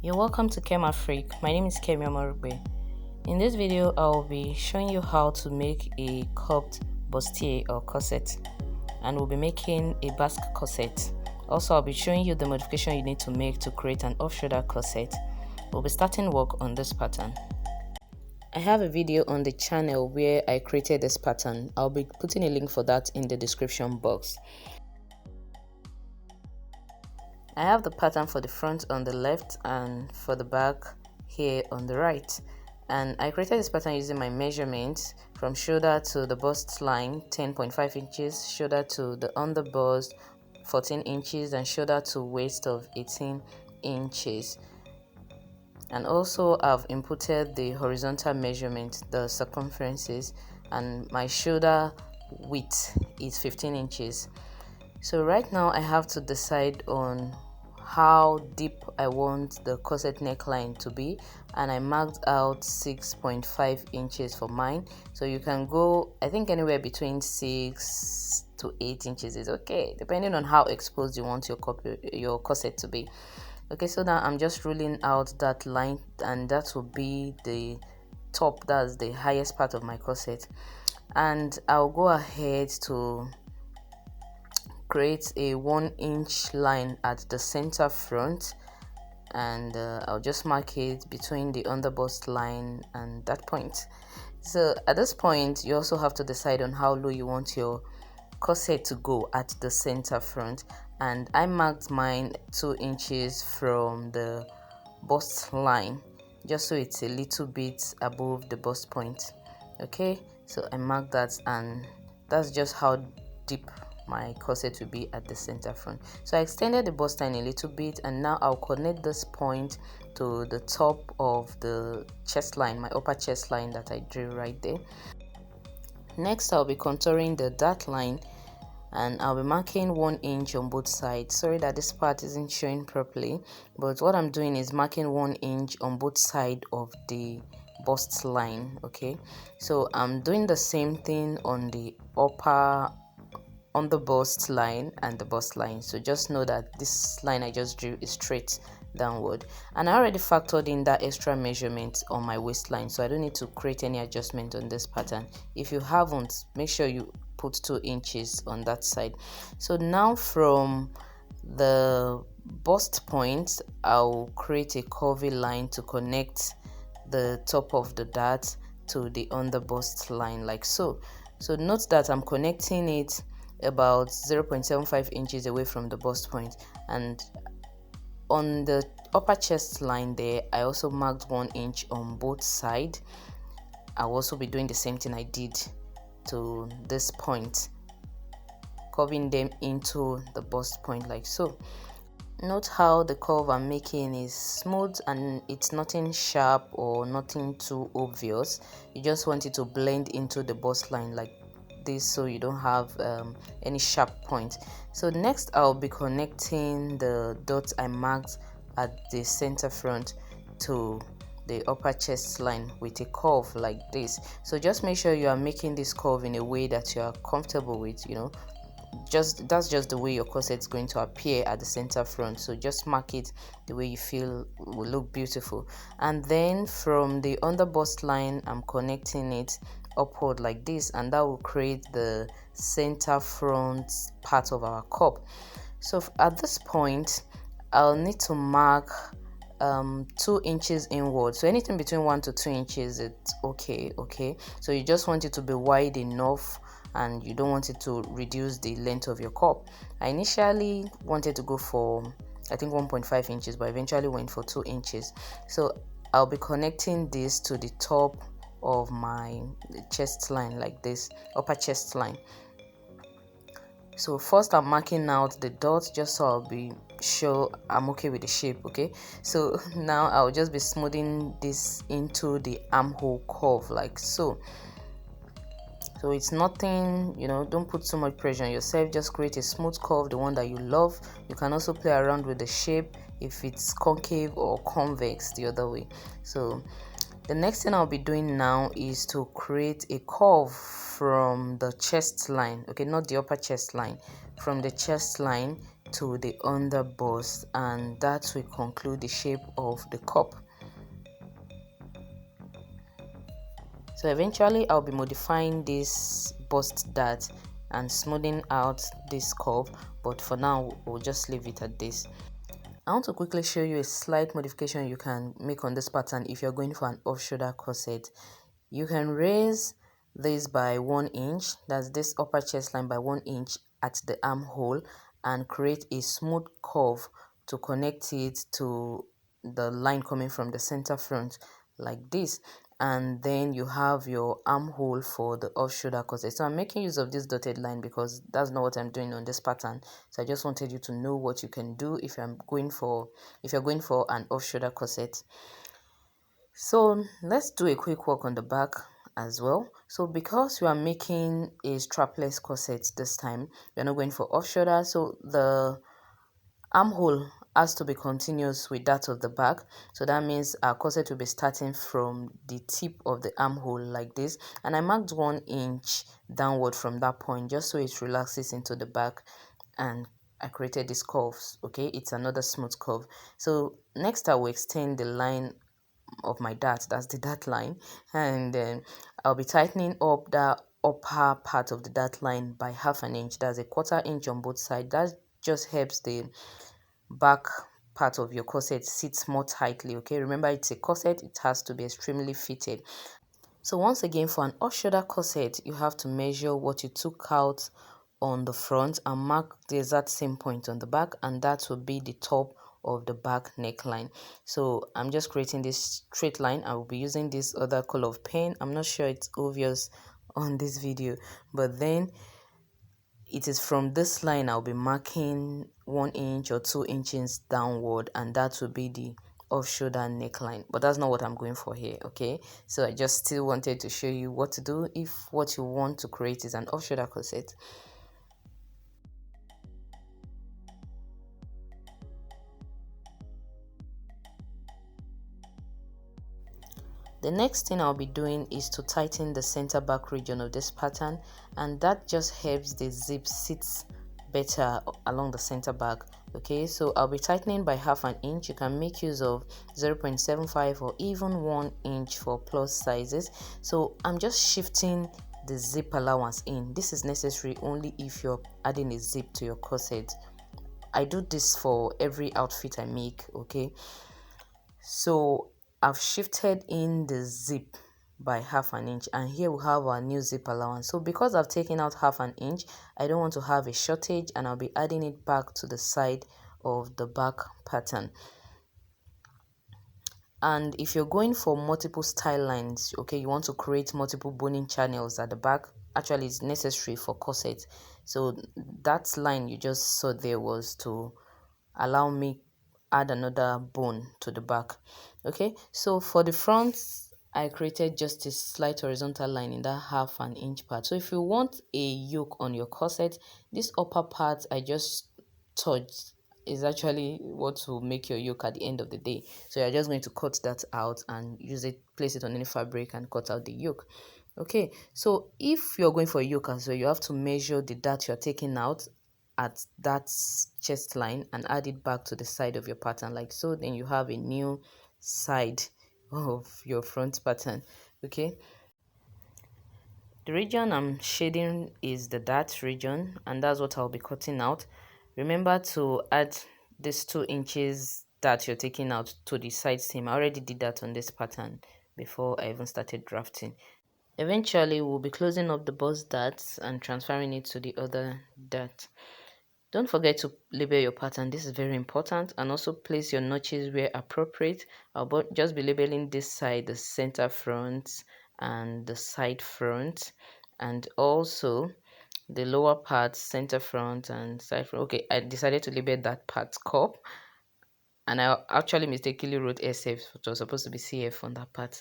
You're welcome to Kemafrik. My name is Kemafrik. In this video, I'll be showing you how to make a cupped bustier or corset, and we'll be making a Basque corset. Also, I'll be showing you the modification you need to make to create an off-shoulder corset. We'll be starting work on this pattern. I have a video on the channel where I created this pattern. I'll be putting a link for that in the description box. I have the pattern for the front on the left and for the back here on the right, and I created this pattern using my measurements from shoulder to the bust line 10.5 inches, shoulder to the under bust 14 inches, and shoulder to waist of 18 inches. And also I've inputted the horizontal measurement, the circumferences, and my shoulder width is 15 inches. So right now I have to decide on how deep I want the corset neckline to be, and I marked out 6.5 inches for mine. So you can go, I think, anywhere between 6 to 8 inches is okay, depending on how exposed you want your corset to be. Okay, so now I'm just ruling out that line, and that will be the top, that's the highest part of my corset. And I'll go ahead to create a 1-inch line at the center front, and I'll just mark it between the underbust line and that point. So at this point, you also have to decide on how low you want your corset to go at the center front, and I marked mine 2 inches from the bust line, just so it's a little bit above the bust point. Okay, so I marked that, and that's just how deep my corset will be at the center front. So I extended the bust line a little bit, and now I'll connect this point to the top of the chest line, my upper chest line that I drew right there. Next, I'll be contouring the dart line, and I'll be marking 1 inch on both sides. Sorry that this part isn't showing properly, but what I'm doing is marking 1 inch on both sides of the bust line. Okay, so I'm doing the same thing on the upper, on the bust line and the bust line. So just know that this line I just drew is straight downward, and I already factored in that extra measurement on my waistline, so I don't need to create any adjustment on this pattern. If you haven't, make sure you put 2 inches on that side. So now from the bust point, I'll create a curvy line to connect the top of the dart to the under bust line, like so. So note that I'm connecting it about 0.75 inches away from the bust point, and on the upper chest line there I also marked 1 inch on both sides. I'll also be doing the same thing I did to this point, curving them into the bust point like so. Note how the curve I'm making is smooth and it's nothing sharp or nothing too obvious. You just want it to blend into the bust line like this, so you don't have any sharp point. So next I'll be connecting the dots I marked at the center front to the upper chest line with a curve like this. So just make sure you are making this curve in a way that you are comfortable with, you know. That's just the way your corset is going to appear at the center front, so just mark it the way you feel will look beautiful. And then from the under bust line I'm connecting it upward like this, and that will create the center front part of our cup. So at this point I'll need to mark 2 inches inward, so anything between 1 to 2 inches it's okay. So you just want it to be wide enough, and you don't want it to reduce the length of your cup. I initially wanted to go for, I think, 1.5 inches, but eventually went for 2 inches. So I'll be connecting this to the top of my chest line like this, upper chest line. So first I'm marking out the dots just so I'll be sure I'm okay with the shape. Okay, so now I'll just be smoothing this into the armhole curve like so. So it's nothing, you know, don't put so much pressure on yourself, just create a smooth curve, the one that you love. You can also play around with the shape if it's concave or convex the other way. So the next thing I'll be doing now is to create a curve from the chest line, okay, not the upper chest line, from the chest line to the under bust, and that will conclude the shape of the cup. So eventually I'll be modifying this bust dart and smoothing out this curve, but for now we'll just leave it at this. I want to quickly show you a slight modification you can make on this pattern if you're going for an off-shoulder corset. You can raise this by 1 inch, that's this upper chest line by 1 inch at the armhole, and create a smooth curve to connect it to the line coming from the center front like this. And then you have your armhole for the off shoulder corset. So I'm making use of this dotted line because that's not what I'm doing on this pattern. So I just wanted you to know what you can do if you're going for an off shoulder corset. So let's do a quick walk on the back as well. So because we are making a strapless corset this time, we're not going for off shoulder, so the armhole has to be continuous with that of the back. So that means our corset will be starting from the tip of the armhole like this, and I marked 1 inch downward from that point just so it relaxes into the back, and I created these curves. Okay, it's another smooth curve. So next I will extend the line of my dart, that's the dart line, and then I'll be tightening up the upper part of the dart line by 1/2 inch, that's a 1/4 inch on both sides. That just helps the back part of your corset sits more tightly. Okay, remember it's a corset, it has to be extremely fitted. So once again, for an off shoulder corset, you have to measure what you took out on the front and mark the exact same point on the back, and that will be the top of the back neckline. So I'm just creating this straight line. I will be using this other color of pen. I'm not sure it's obvious on this video, but then it is from this line I'll be marking 1 inch or 2 inches downward, and that will be the off shoulder neckline. But that's not what I'm going for here. Okay, so I just still wanted to show you what to do if what you want to create is an off shoulder corset. The next thing I'll be doing is to tighten the center back region of this pattern, and that just helps the zip sits better along the center back. Okay, so I'll be tightening by 1/2 inch. You can make use of 0.75 or even 1 inch for plus sizes. So I'm just shifting the zip allowance in. This is necessary only if you're adding a zip to your corset. I do this for every outfit I make. Okay, so I've shifted in the zip by 1/2 inch, and here we have our new zip allowance. So because I've taken out 1/2 inch, I don't want to have a shortage, and I'll be adding it back to the side of the back pattern. And if you're going for multiple style lines, okay, you want to create multiple boning channels at the back, actually it's necessary for corset. So that line you just saw there was to allow me add another bone to the back. Okay, so for the front I created just a slight horizontal line in that 1/2 inch part. So if you want a yoke on your corset, this upper part I just touched is actually what will make your yoke at the end of the day. So you're just going to cut that out and use it, place it on any fabric and cut out the yoke. Okay, so if you're going for a yoke as well, you have to measure the dart you're taking out at that chest line and add it back to the side of your pattern like so. Then you have a new side of your front pattern. Okay, the region I'm shading is the dart region, and that's what I'll be cutting out. Remember to add this 2 inches that you're taking out to the side seam. I already did that on this pattern before I even started drafting. Eventually we'll be closing up the bust darts and transferring it to the other dart. Don't forget to label your pattern. This is very important, and also place your notches where appropriate. I'll just be labeling this side, the center front, and the side front, and also the lower part, center front and side front. Okay, I decided to label that part cup, and I actually mistakenly wrote SF, which was supposed to be CF on that part.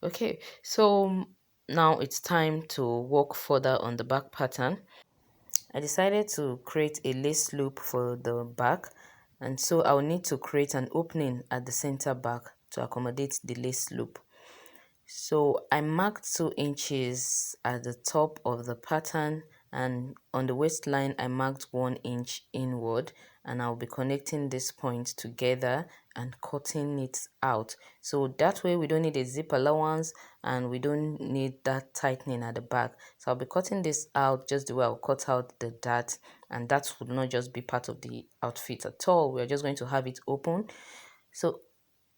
Okay, so now it's time to work further on the back pattern. I decided to create a lace loop for the back, and so I'll need to create an opening at the center back to accommodate the lace loop. So I marked 2 inches at the top of the pattern and on the waistline I marked 1 inch inward, and I'll be connecting this point together and cutting it out. So that way we don't need a zip allowance and we don't need that tightening at the back. So I'll be cutting this out just the way I'll cut out the dart, and that would not just be part of the outfit at all. We're just going to have it open. So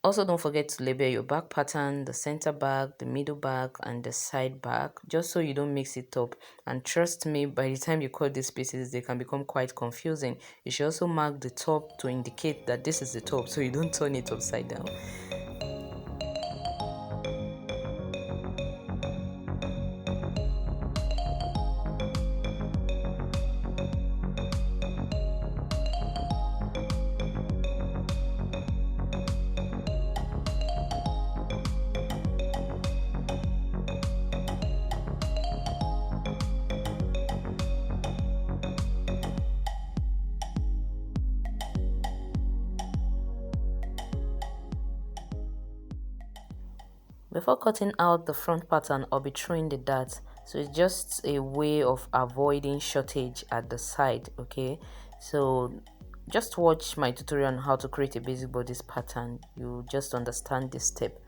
also, don't forget to label your back pattern, the center back, the middle back, and the side back, just so you don't mix it up. And trust me, by the time you cut these pieces, they can become quite confusing. You should also mark the top to indicate that this is the top, so you don't turn it upside down. Before cutting out the front pattern, I'll be throwing the dart. So it's just a way of avoiding shortage at the side, okay? So just watch my tutorial on how to create a basic bodice pattern. You just understand this step.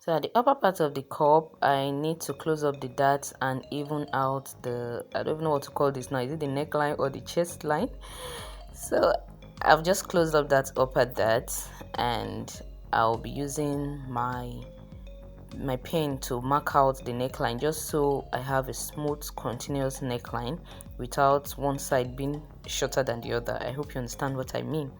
So at the upper part of the cup, I need to close up the dart and even out the, I don't know what to call this now, is it the neckline or the chest line? So I've just closed up that upper dart, and I'll be using my pen to mark out the neckline, just so I have a smooth continuous neckline without one side being shorter than the other. I hope you understand what I mean.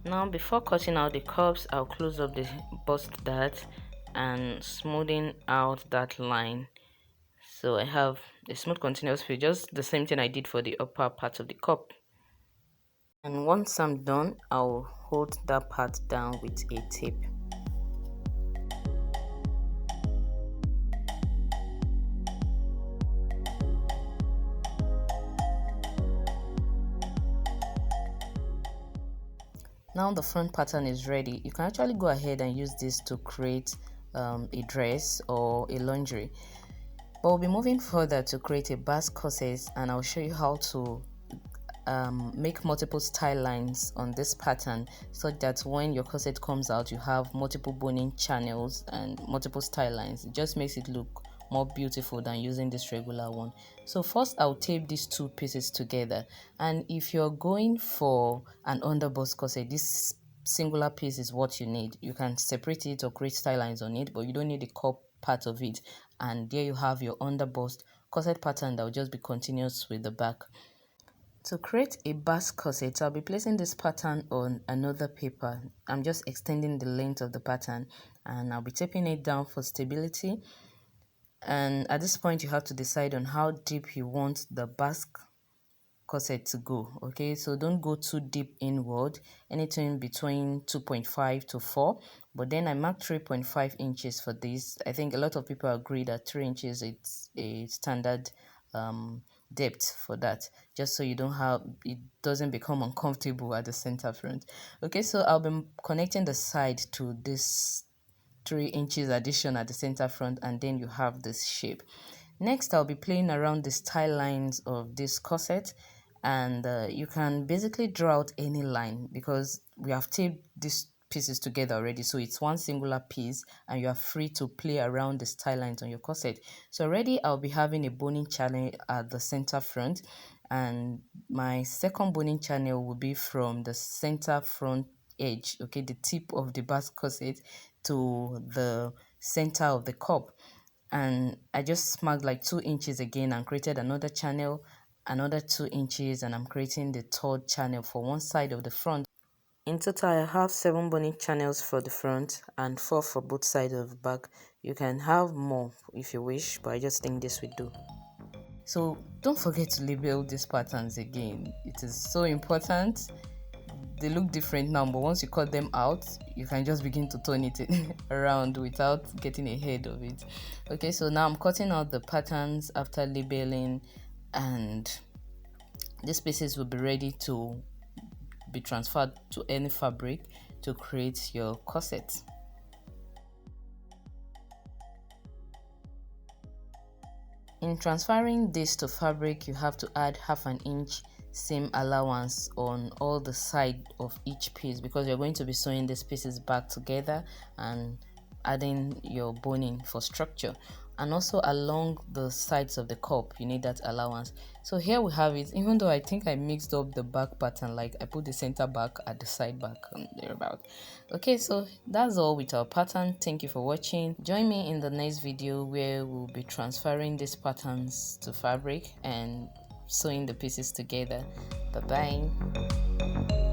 Now before cutting out the cups, I'll close up the bust dart and smoothing out that line, so I have a smooth continuous fit, just the same thing I did for the upper part of the cup. And once I'm done, I'll hold that part down with a tape. Now the front pattern is ready. You can actually go ahead and use this to create a dress or a lingerie. But we'll be moving further to create a Basque corset, and I'll show you how to make multiple style lines on this pattern, so that when your corset comes out, you have multiple boning channels and multiple style lines. It just makes it look more beautiful than using this regular one. So first I'll tape these two pieces together, and if you're going for an underbust corset, this singular piece is what you need. You can separate it or create style lines on it, but you don't need the cup part of it. And there you have your underbust corset pattern that will just be continuous with the back. To create a Basque corset, I'll be placing this pattern on another paper. I'm just extending the length of the pattern, and I'll be taping it down for stability. And at this point, you have to decide on how deep you want the Basque corset to go. Okay, so don't go too deep inward, anything between 2.5 to 4. But then I marked 3.5 inches for this. I think a lot of people agree that 3 inches it's a standard depth for that, just so you don't have, it doesn't become uncomfortable at the center front. Okay, so I'll be connecting the side to this 3 inches addition at the center front, and then you have this shape. Next, I'll be playing around the style lines of this corset, and you can basically draw out any line because we have taped these pieces together already, so it's one singular piece and you are free to play around the style lines on your corset. So already I'll be having a boning channel at the center front, and my second boning channel will be from the center front edge, okay, the tip of the Basque corset to the center of the cup. And I just marked like 2 inches again and created another channel, another 2 inches, and I'm creating the third channel for one side of the front. In total, I have 7 bonnet channels for the front and 4 for both sides of the back. You can have more if you wish, but I just think this will do. So don't forget to label these patterns again. It is so important. They look different now, but once you cut them out, you can just begin to turn it around without getting ahead of it. Okay, so now I'm cutting out the patterns after labeling, and these pieces will be ready to be transferred to any fabric to create your corset. In transferring this to fabric, you have to add 1/2 inch seam allowance on all the side of each piece, because you're going to be sewing these pieces back together and adding your boning for structure. And also along the sides of the cup, you need that allowance. So here we have it. Even though I think I mixed up the back pattern, like I put the center back at the side back and thereabout. Okay, so that's all with our pattern. Thank you for watching. Join me in the next video where we'll be transferring these patterns to fabric and sewing the pieces together. Bye bye.